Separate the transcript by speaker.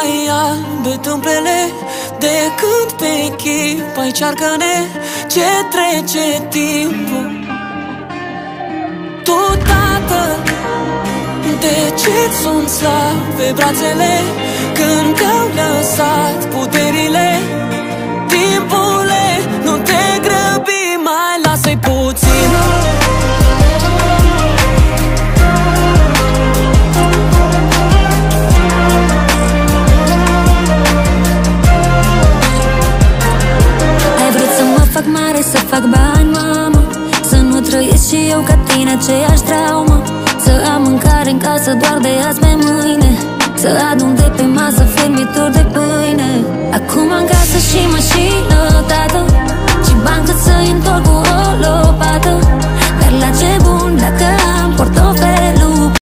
Speaker 1: mai albe tâmplele decât pe chip. Ai cearcă-ne ce trece timpul. Tu, tată, de ce-ți sunt slabe brațele când te-au lăsat puterile? Timpule, nu te grăbi, mai lasă-i puțin.
Speaker 2: Ai vrut să mă fac mare, să fac bani, mamă, să nu trăiesc și eu ca tine aceeași traumă. Să am mâncare în casă doar de azi pe mâine, să adun de pe masă fermituri de pâine. Acum am casă și mașină, tată, și bani cât să-i întorc cu o lopată. Dar la ce bun dacă am portofel